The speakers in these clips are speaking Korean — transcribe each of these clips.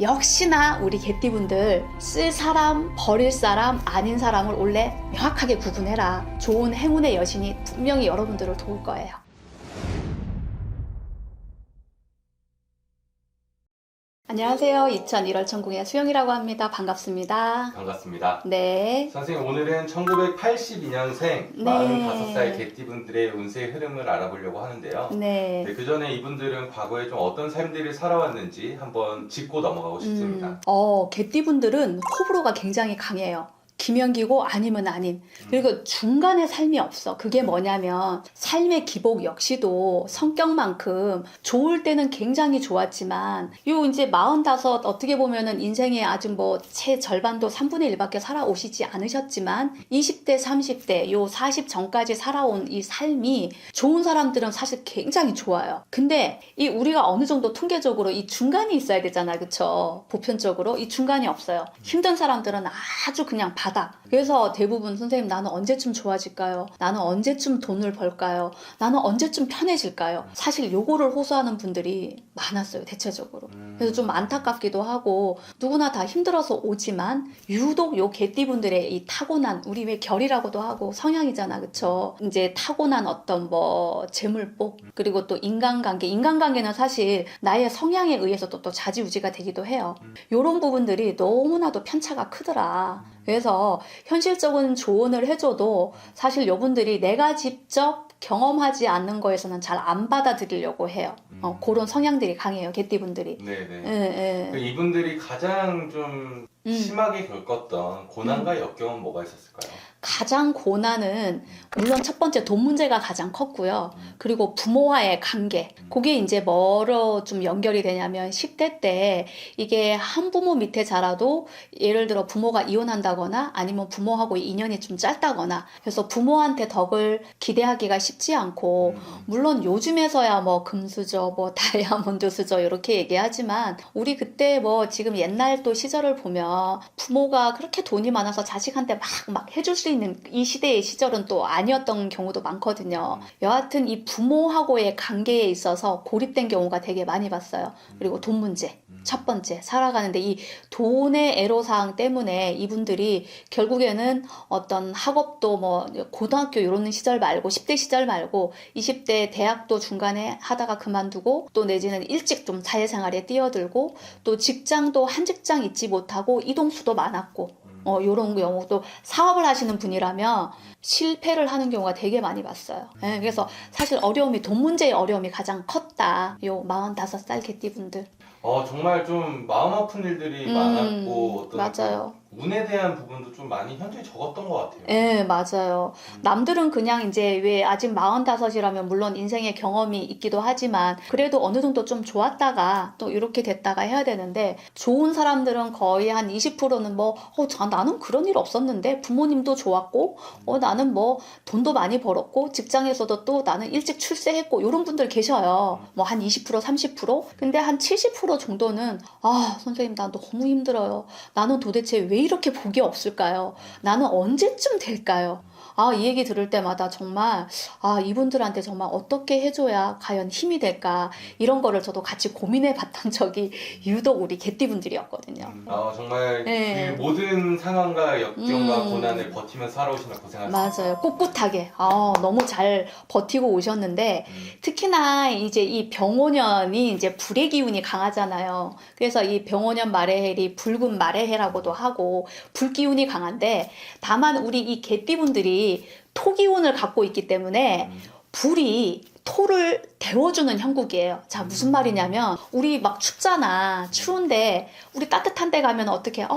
역시나 우리 개띠분들 쓸 사람, 버릴 사람, 아닌 사람을 원래 명확하게 구분해라. 좋은 행운의 여신이 분명히 여러분들을 도울 거예요. 안녕하세요. 2001월 천궁의 수영이라고 합니다. 반갑습니다. 반갑습니다. 네. 선생님, 오늘은 1982년생 네. 45살 개띠분들의 운세의 흐름을 알아보려고 하는데요. 네. 그 전에 이분들은 과거에 좀 어떤 삶들을 살아왔는지 한번 짚고 넘어가고 싶습니다. 개띠분들은 호불호가 굉장히 강해요. 기면기고 아니면 아닌. 그리고 중간에 삶이 없어. 그게 뭐냐면 삶의 기복 역시도 성격만큼 좋을 때는 굉장히 좋았지만 요 이제 45 어떻게 보면은 인생의 아주 뭐 채 절반도 3분의 1밖에 살아오시지 않으셨지만 20대 30대 요 40 전까지 살아온 이 삶이 좋은 사람들은 사실 굉장히 좋아요. 근데 이 우리가 어느 정도 통계적으로 이 중간이 있어야 되잖아요. 그쵸? 보편적으로 이 중간이 없어요. 힘든 사람들은 아주 그냥 바닥. 그래서 대부분 선생님 나는 언제쯤 좋아질까요? 나는 언제쯤 돈을 벌까요? 나는 언제쯤 편해질까요? 사실 요거를 호소하는 분들이 많았어요. 대체적으로. 그래서 좀 안타깝기도 하고 누구나 다 힘들어서 오지만 유독 요 개띠분들의 이 타고난 우리 왜 결이라고도 하고 성향이잖아. 그쵸? 이제 타고난 어떤 뭐 재물복 그리고 또 인간관계는 사실 나의 성향에 의해서 또 좌지우지가 되기도 해요. 요런 부분들이 너무나도 편차가 크더라. 그래서 현실적인 조언을 해줘도 사실 여분들이 내가 직접 경험하지 않는 거에서는 잘 안 받아들이려고 해요. 그런 성향들이 강해요. 개띠분들이. 네네. 이분들이 가장 좀 심하게 겪었던 고난과 역경은 뭐가 있었을까요? 가장 고난은 물론 첫 번째 돈 문제가 가장 컸고요. 그리고 부모와의 관계. 그게 이제 뭐로 좀 연결이 되냐면 10대 때 이게 한 부모 밑에 자라도 예를 들어 부모가 이혼한다거나 아니면 부모하고 인연이 좀 짧다거나 그래서 부모한테 덕을 기대하기가 쉽지 않고 물론 요즘에서야 뭐 금수저 뭐 다이아몬드 수저 이렇게 얘기하지만 우리 그때 뭐 지금 옛날 또 시절을 보면 부모가 그렇게 돈이 많아서 자식한테 막 해줄 수 있는 이 시대의 시절은 또 아니었던 경우도 많거든요. 여하튼 이 부모하고의 관계에 있어서 고립된 경우가 되게 많이 봤어요. 그리고 돈 문제. 첫 번째, 살아가는데 이 돈의 애로사항 때문에 이분들이 결국에는 어떤 학업도 뭐 고등학교 이런 시절 말고 10대 시절 말고 20대 대학도 중간에 하다가 그만두고 또 내지는 일찍 좀 사회생활에 뛰어들고 또 직장도 한 직장 있지 못하고 이동수도 많았고 요런 경우도 사업을 하시는 분이라면 실패를 하는 경우가 되게 많이 봤어요. 네, 그래서 사실 어려움이 돈 문제의 어려움이 가장 컸다. 요 45살 개띠분들. 정말 좀 마음 아픈 일들이 많았고 어떤 맞아요. 운에 대한 부분도 좀 많이 현저히 적었던 것 같아요. 네, 맞아요. 남들은 그냥 이제 왜 아직 45이라면 물론 인생의 경험이 있기도 하지만 그래도 어느 정도 좀 좋았다가 또 이렇게 됐다가 해야 되는데 좋은 사람들은 거의 한 20%는 뭐 나는 그런 일 없었는데 부모님도 좋았고 나는 뭐 돈도 많이 벌었고 직장에서도 또 나는 일찍 출세했고 이런 분들 계셔요. 뭐 한 20% 30%? 근데 한 70% 정도는 선생님 나 너무 힘들어요. 나는 도대체 왜 이렇게 복이 없을까요? 나는 언제쯤 될까요? 이 얘기 들을 때마다 정말 이분들한테 정말 어떻게 해줘야 과연 힘이 될까 이런 거를 저도 같이 고민해 봤던 적이 유독 우리 개띠분들이었거든요. 정말 네. 그 모든 상황과 역경과 고난을 버티면서 살아오시는 고생하셨습니다. 맞아요. 꿋꿋하게. 너무 잘 버티고 오셨는데, 특히나 이제 이 병오년이 이제 불의 기운이 강하잖아요. 그래서 이 병오년 말의 해이 붉은 말의 해라고도 하고, 불 기운이 강한데, 다만 우리 이 개띠분들이 토 기운을 갖고 있기 때문에, 불이 토를 데워주는 형국이에요. 자, 무슨 말이냐면, 우리 막 춥잖아. 추운데, 우리 따뜻한 데 가면 어떻게,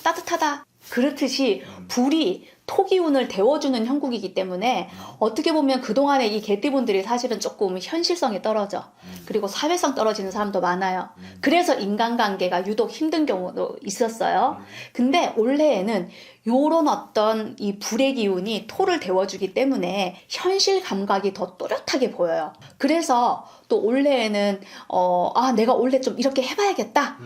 따뜻하다. 그렇듯이 불이 토기운을 데워주는 형국이기 때문에 어떻게 보면 그동안에 이 개띠분들이 사실은 조금 현실성이 떨어져. 그리고 사회성 떨어지는 사람도 많아요. 그래서 인간관계가 유독 힘든 경우도 있었어요. 근데 올해에는 요런 어떤 이 불의 기운이 토를 데워주기 때문에 현실 감각이 더 또렷하게 보여요. 그래서 또 올해에는 내가 올해 좀 이렇게 해봐야겠다.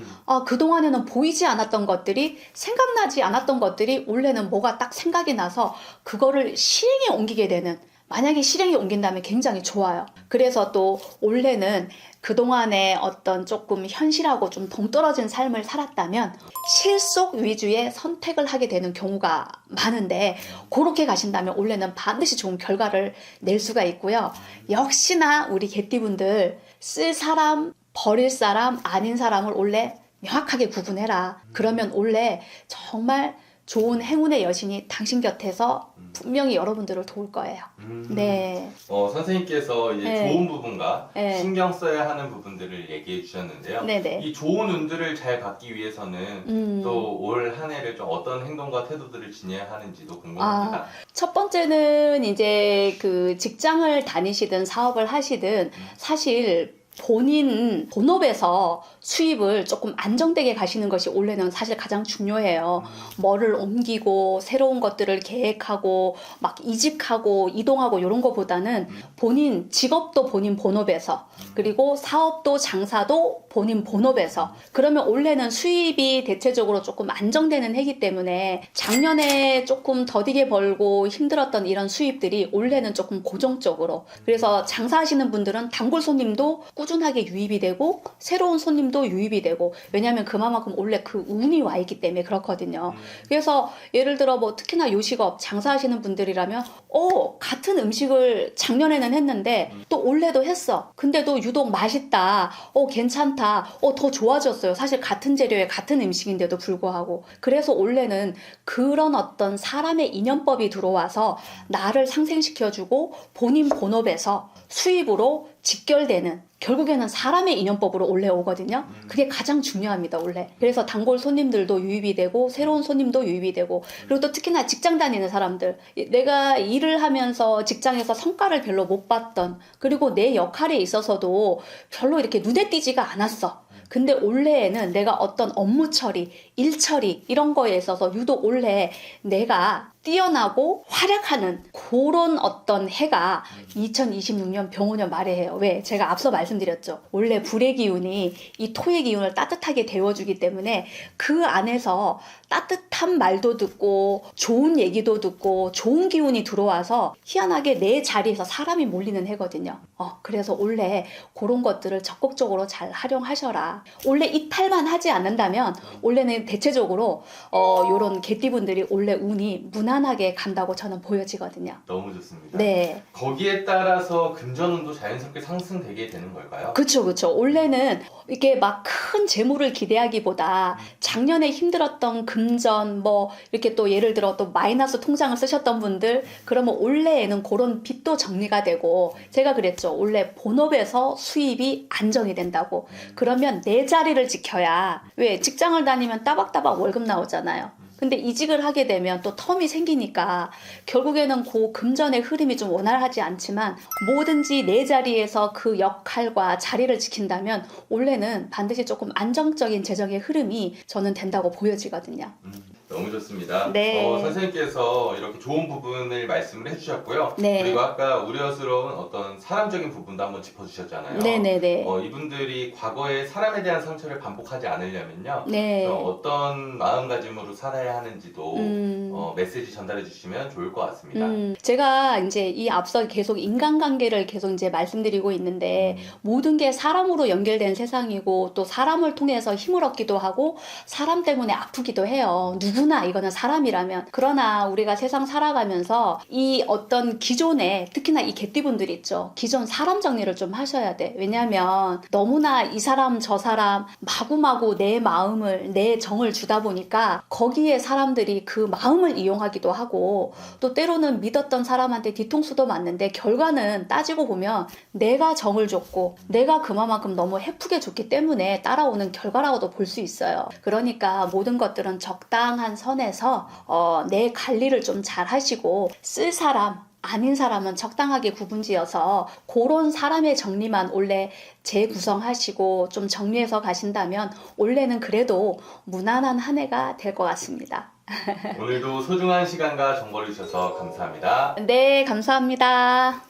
그동안에는 보이지 않았던 것들이 생각나지 않았던 것들이 올해는 뭐가 딱 생각이 나서 그거를 시행에 옮기게 되는 만약에 실행에 옮긴다면 굉장히 좋아요. 그래서 또 올해는 그동안에 어떤 조금 현실하고 좀 동떨어진 삶을 살았다면 실속 위주의 선택을 하게 되는 경우가 많은데, 그렇게 가신다면 올해는 반드시 좋은 결과를 낼 수가 있고요. 역시나 우리 개띠분들, 쓸 사람, 버릴 사람, 아닌 사람을 올해 명확하게 구분해라. 그러면 올해 정말 좋은 행운의 여신이 당신 곁에서 분명히 여러분들을 도울 거예요. 네. 선생님께서 이제 네. 좋은 부분과 네. 신경 써야 하는 부분들을 얘기해 주셨는데요. 네네. 이 좋은 운들을 잘 받기 위해서는 또 올 한 해를 좀 어떤 행동과 태도들을 지녀야 하는지도 궁금합니다. 첫 번째는 이제 그 직장을 다니시든 사업을 하시든 사실 본인 본업에서 수입을 조금 안정되게 가시는 것이 올해는 사실 가장 중요해요. 뭐를 옮기고 새로운 것들을 계획하고 막 이직하고 이동하고 이런 거보다는 본인 직업도 본인 본업에서, 그리고 사업도 장사도 본인 본업에서, 그러면 올해는 수입이 대체적으로 조금 안정되는 해이기 때문에 작년에 조금 더디게 벌고 힘들었던 이런 수입들이 올해는 조금 고정적으로, 그래서 장사하시는 분들은 단골 손님도 꾸준하게 유입이 되고 새로운 손님도 유입이 되고, 왜냐하면 그만큼 올해 그 운이 와 있기 때문에 그렇거든요. 그래서 예를 들어 뭐 특히나 요식업 장사하시는 분들이라면 같은 음식을 작년에는 했는데 또 올해도 했어. 근데도 유독 맛있다, 괜찮다, 더 좋아졌어요. 사실 같은 재료에 같은 음식인데도 불구하고. 그래서 올해는 그런 어떤 사람의 인연법이 들어와서 나를 상생시켜주고 본인 본업에서 수입으로 직결되는, 결국에는 사람의 인연법으로 올해 오거든요. 그게 가장 중요합니다, 올해. 그래서 단골 손님들도 유입이 되고 새로운 손님도 유입이 되고, 그리고 또 특히나 직장 다니는 사람들, 내가 일을 하면서 직장에서 성과를 별로 못 봤던, 그리고 내 역할에 있어서도 별로 이렇게 눈에 띄지가 않았어. 근데 올해에는 내가 어떤 업무 처리, 일 처리 이런 거에 있어서 유독 올해 내가 뛰어나고 활약하는 그런 어떤 해가 2026년 병오년 말에 해요. 왜? 제가 앞서 말씀드렸죠. 원래 불의 기운이 이 토의 기운을 따뜻하게 데워주기 때문에 그 안에서 따뜻한 말도 듣고 좋은 얘기도 듣고 좋은 기운이 들어와서 희한하게 내 자리에서 사람이 몰리는 해거든요. 그래서 올해 그런 것들을 적극적으로 잘 활용하셔라. 올해 이탈만 하지 않는다면 올해는 대체적으로 요런 개띠분들이 올해 운이 무난하게 간다고 저는 보여지거든요. 너무 좋습니다. 네. 거기에 따라서 금전운도 자연스럽게 상승되게 되는 걸까요? 그쵸. 올해는 이게 막 큰 재물을 기대하기보다 작년에 힘들었던 금전, 뭐 이렇게 또 예를 들어 또 마이너스 통장을 쓰셨던 분들, 그러면 올해에는 그런 빚도 정리가 되고, 제가 그랬죠. 올해 본업에서 수입이 안정이 된다고. 그러면 내 자리를 지켜야, 왜 직장을 다니면 따박따박 월급 나오잖아요. 근데 이직을 하게 되면 또 텀이 생기니까 결국에는 그 금전의 흐름이 좀 원활하지 않지만 뭐든지 내 자리에서 그 역할과 자리를 지킨다면 올해는 반드시 조금 안정적인 재정의 흐름이 저는 된다고 보여지거든요. 너무 좋습니다. 네. 선생님께서 이렇게 좋은 부분을 말씀을 해주셨고요. 네. 그리고 아까 우려스러운 어떤 사람적인 부분도 한번 짚어주셨잖아요. 네네네. 이분들이 과거에 사람에 대한 상처를 반복하지 않으려면요. 네. 어떤 마음가짐으로 살아야 하는지도 메시지 전달해 주시면 좋을 것 같습니다. 제가 이제 이 앞서 계속 인간관계를 계속 이제 말씀드리고 있는데 모든 게 사람으로 연결된 세상이고 또 사람을 통해서 힘을 얻기도 하고 사람 때문에 아프기도 해요. 누구나 이거는 사람이라면. 그러나 우리가 세상 살아가면서 이 어떤 기존에 특히나 이 개띠분들 있죠. 기존 사람 정리를 좀 하셔야 돼. 왜냐하면 너무나 이 사람 저 사람 마구마구 내 마음을 내 정을 주다 보니까 거기에 사람들이 그 마음을 이용하기도 하고 또 때로는 믿었던 사람한테 뒤통수도 맞는데 결과는 따지고 보면 내가 정을 줬고 내가 그만큼 너무 헤프게 줬기 때문에 따라오는 결과라고도 볼 수 있어요. 그러니까 모든 것들은 적당한 선에서 내 관리를 좀 잘 하시고 쓸 사람 아닌 사람은 적당하게 구분지어서 그런 사람의 정리만 올해 재구성하시고 좀 정리해서 가신다면 올해는 그래도 무난한 한 해가 될 것 같습니다. 오늘도 소중한 시간과 정보를 주셔서 감사합니다. 네, 감사합니다.